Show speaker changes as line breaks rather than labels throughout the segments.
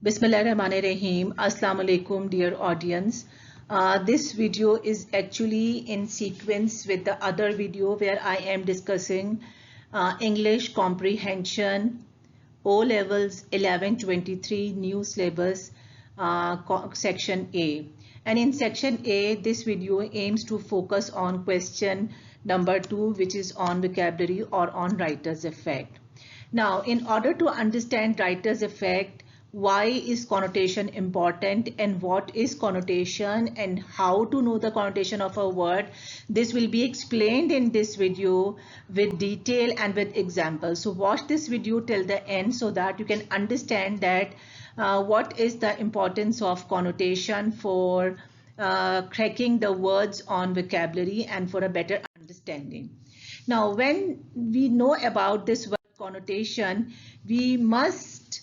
Bismillahirrahmanirrahim. Assalamu alaikum, dear audience. This video is actually in sequence with the other video where I am discussing English comprehension, O levels 1123 new syllabus, section A. And in section A, this video aims to focus on question number 2, which is on vocabulary or on writer's effect. Now, in order to understand writer's effect, why is connotation important and what is connotation and how to know the connotation of a word, this will be explained in this video with detail and with examples. So watch this video till the end so that you can understand that what is the importance of connotation for cracking the words on vocabulary and for a better understanding. Now, when we know about this word connotation, we must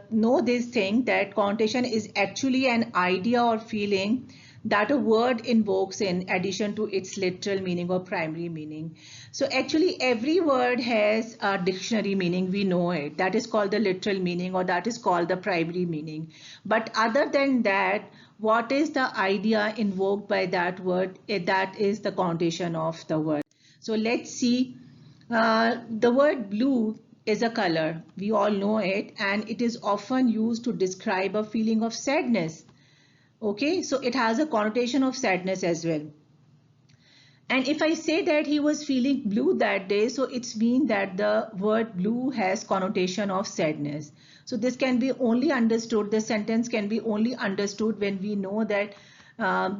know this thing that connotation is actually an idea or feeling that a word invokes in addition to its literal meaning or primary meaning. So actually every word has a dictionary meaning, we know it. That is called the literal meaning or that is called the primary meaning. But other than that, what is the idea invoked by that word? That is the connotation of the word. So let's see. The word blue is a color. We all know it, and it is often used to describe a feeling of sadness. Okay, so it has a connotation of sadness as well. And if I say that he was feeling blue that day, so it's mean that the word blue has connotation of sadness. So this can be only understood, the sentence can be only understood when we know that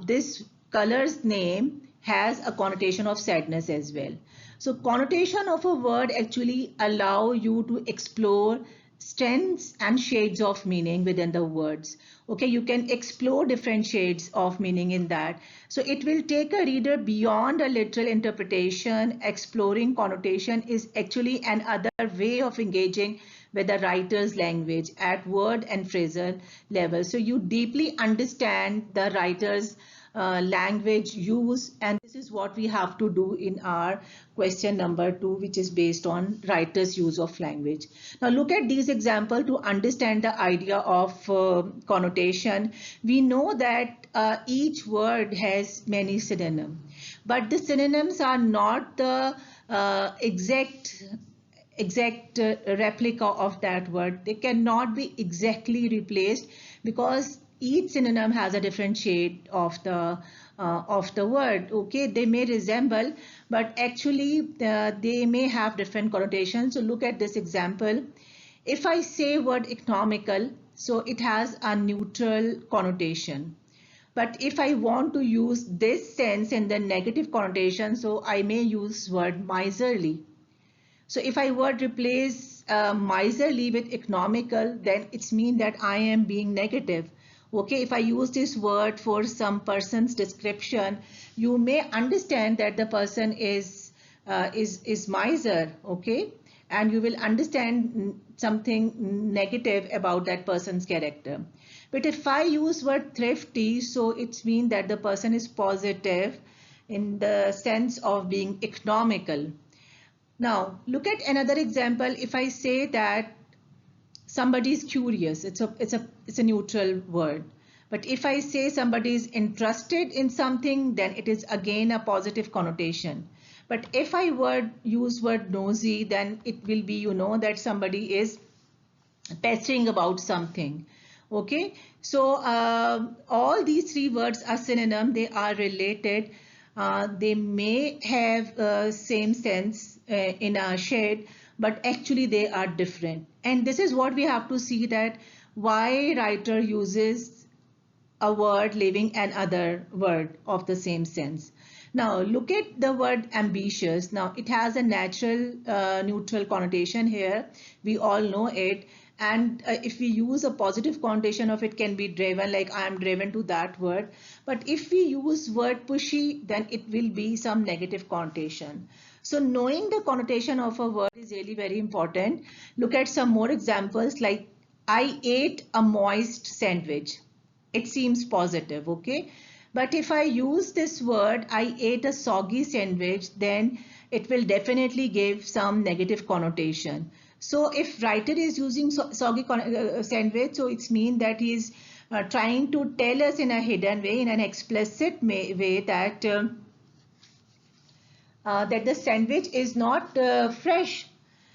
this color's name has a connotation of sadness as well. So connotation of a word actually allow you to explore strengths and shades of meaning within the words. Okay, you can explore different shades of meaning in that. So it will take a reader beyond a literal interpretation. Exploring connotation is actually another way of engaging with the writer's language at word and phrasal level. So you deeply understand the writer's language use, and this is what we have to do in our question number 2, which is based on writer's use of language. Now look at these examples to understand the idea of connotation. We know that each word has many synonyms, but the synonyms are not the exact replica of that word. They cannot be exactly replaced because each synonym has a different shade of the word. Okay, they may resemble, but actually they may have different connotations. So look at this example. If I say word economical, so it has a neutral connotation. But if I want to use this sense in the negative connotation, so I may use word miserly. So if I word replace miserly with economical, then it's mean that I am being negative. Okay, if I use this word for some person's description, you may understand that the person is miser, okay, and you will understand something negative about that person's character. But if I use word thrifty, so it's mean that the person is positive in the sense of being economical. Now look at another example. If I say that somebody is curious, it's a neutral word. But if I say somebody is interested in something, then it is again a positive connotation. But if I use word nosy, then it will be, you know, that somebody is pestering about something. Okay, so all these three words are synonym. They are related. They may have same sense in a shade, but actually they are different. And this is what we have to see, that why writer uses a word leaving another word of the same sense. Now look at the word ambitious. Now it has a natural neutral connotation here. We all know it. And if we use a positive connotation of it, can be driven, like I am driven to that word. But if we use word pushy, then it will be some negative connotation. So knowing the connotation of a word is really very important. Look at some more examples, like I ate a moist sandwich. It seems positive, okay? But if I use this word, I ate a soggy sandwich, then it will definitely give some negative connotation. So if writer is using soggy sandwich, so it's mean that he is trying to tell us in a hidden way, in an explicit way, that that the sandwich is not fresh.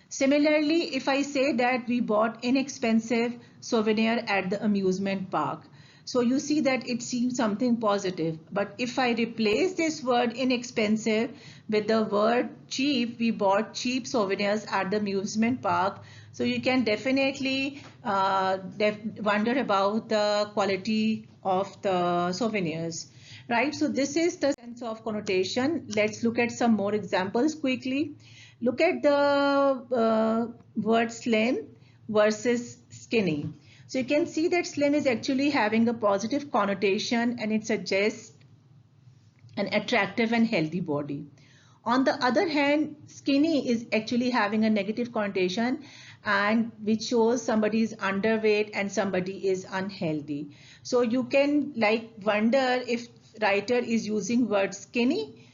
Similarly, if I say that we bought inexpensive souvenir at the amusement park, so you see that it seems something positive. But if I replace this word inexpensive with the word cheap, we bought cheap souvenirs at the amusement park. So you can definitely wonder about the quality of the souvenirs, right? So this is the sense of connotation. Let's look at some more examples quickly. Look at the word slim versus skinny. So you can see that slim is actually having a positive connotation, and it suggests an attractive and healthy body. On the other hand, skinny is actually having a negative connotation, and which shows somebody is underweight and somebody is unhealthy. So you can like wonder if writer is using word skinny,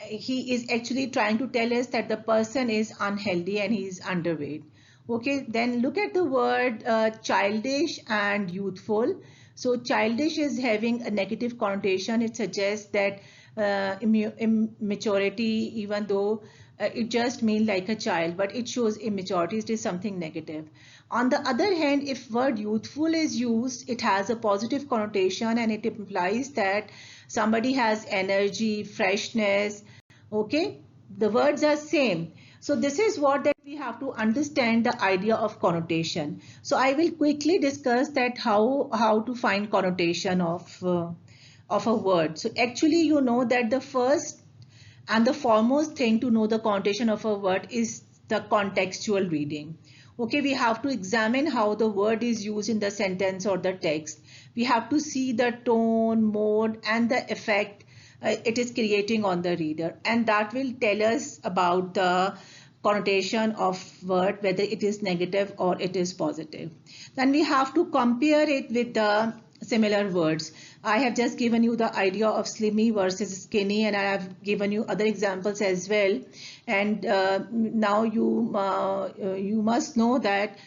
he is actually trying to tell us that the person is unhealthy and he is underweight. Okay, then look at the word childish and youthful. So childish is having a negative connotation. It suggests that immaturity, even though it just means like a child, but it shows immaturity. It is something negative. On the other hand, if word youthful is used, it has a positive connotation, and it implies that somebody has energy, freshness. Okay, the words are same. So this is what that we have to understand the idea of connotation. So I will quickly discuss that how to find connotation of a word. So actually, you know that the first and the foremost thing to know the connotation of a word is the contextual reading. Okay, we have to examine how the word is used in the sentence or the text. We have to see the tone, mode, and the effect it is creating on the reader, and that will tell us about the connotation of word, whether it is negative or it is positive. Then we have to compare it with the similar words. I have just given you the idea of slimy versus skinny, and I have given you other examples as well. And now you must know that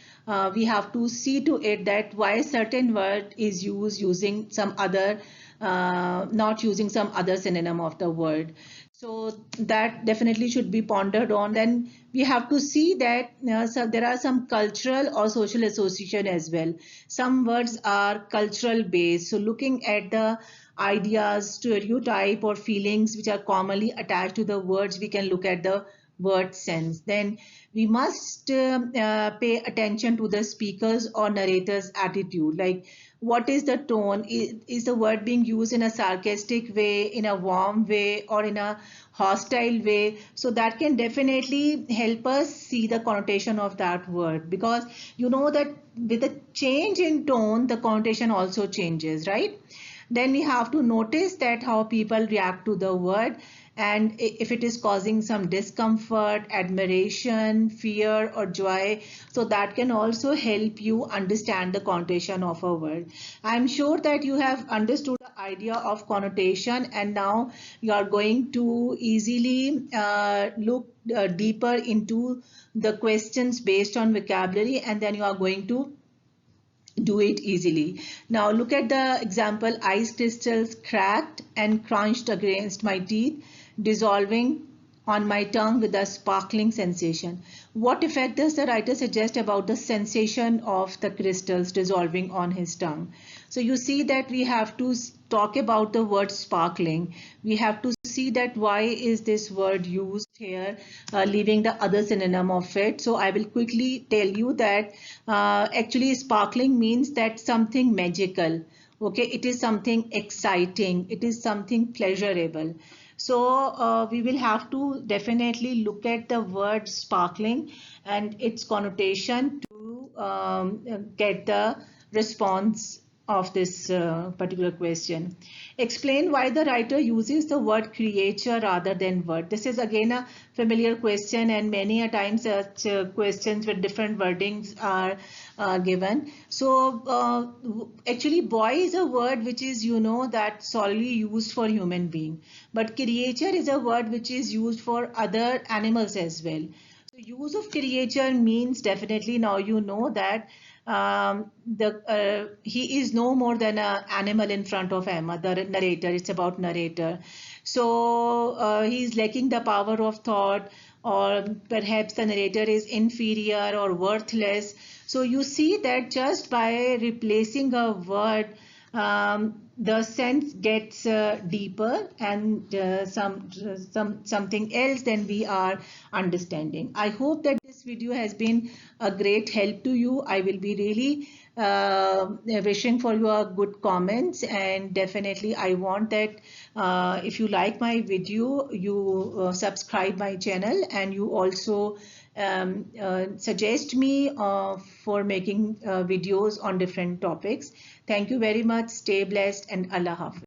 we have to see to it that why certain word is used using some other not using some other synonym of the word. So that definitely should be pondered on. Then we have to see that so there are some cultural or social association as well. Some words are cultural based. So looking at the ideas, stereotype or feelings which are commonly attached to the words, we can look at the word sense. Then we must pay attention to the speaker's or narrator's attitude. Like, what is the tone? Is the word being used in a sarcastic way, in a warm way, or in a hostile way? So that can definitely help us see the connotation of that word, because you know that with a change in tone, the connotation also changes, right? Then we have to notice that how people react to the word, and if it is causing some discomfort, admiration, fear or joy, so that can also help you understand the connotation of a word. I'm sure that you have understood the idea of connotation, and now you are going to easily look deeper into the questions based on vocabulary, and then you are going to do it easily. Now look at the example: ice crystals cracked and crunched against my teeth, dissolving on my tongue with a sparkling sensation. What effect does the writer suggest about the sensation of the crystals dissolving on his tongue? So you see that we have to talk about the word sparkling. We have to see that why is this word used here, leaving the other synonym of it. So I will quickly tell you that actually sparkling means that something magical. Okay, it is something exciting. It is something pleasurable. So we will have to definitely look at the word sparkling and its connotation to get the response of this particular question. Explain why the writer uses the word creature rather than word. This is again a familiar question, and many a times such questions with different wordings are given. So actually boy is a word which is, you know, that solely used for human being, but creature is a word which is used for other animals as well. The use of creature means definitely now you know that he is no more than an animal in front of Emma, the narrator. It's about narrator. So he's lacking the power of thought, or perhaps the narrator is inferior or worthless. So you see that just by replacing a word, the sense gets deeper and something else than we are understanding. I hope that this video has been a great help to you. I will be really wishing for your good comments, and definitely I want that if you like my video, you subscribe my channel, and you also suggest me for making videos on different topics. Thank you very much. Stay blessed, and Allah Hafiz.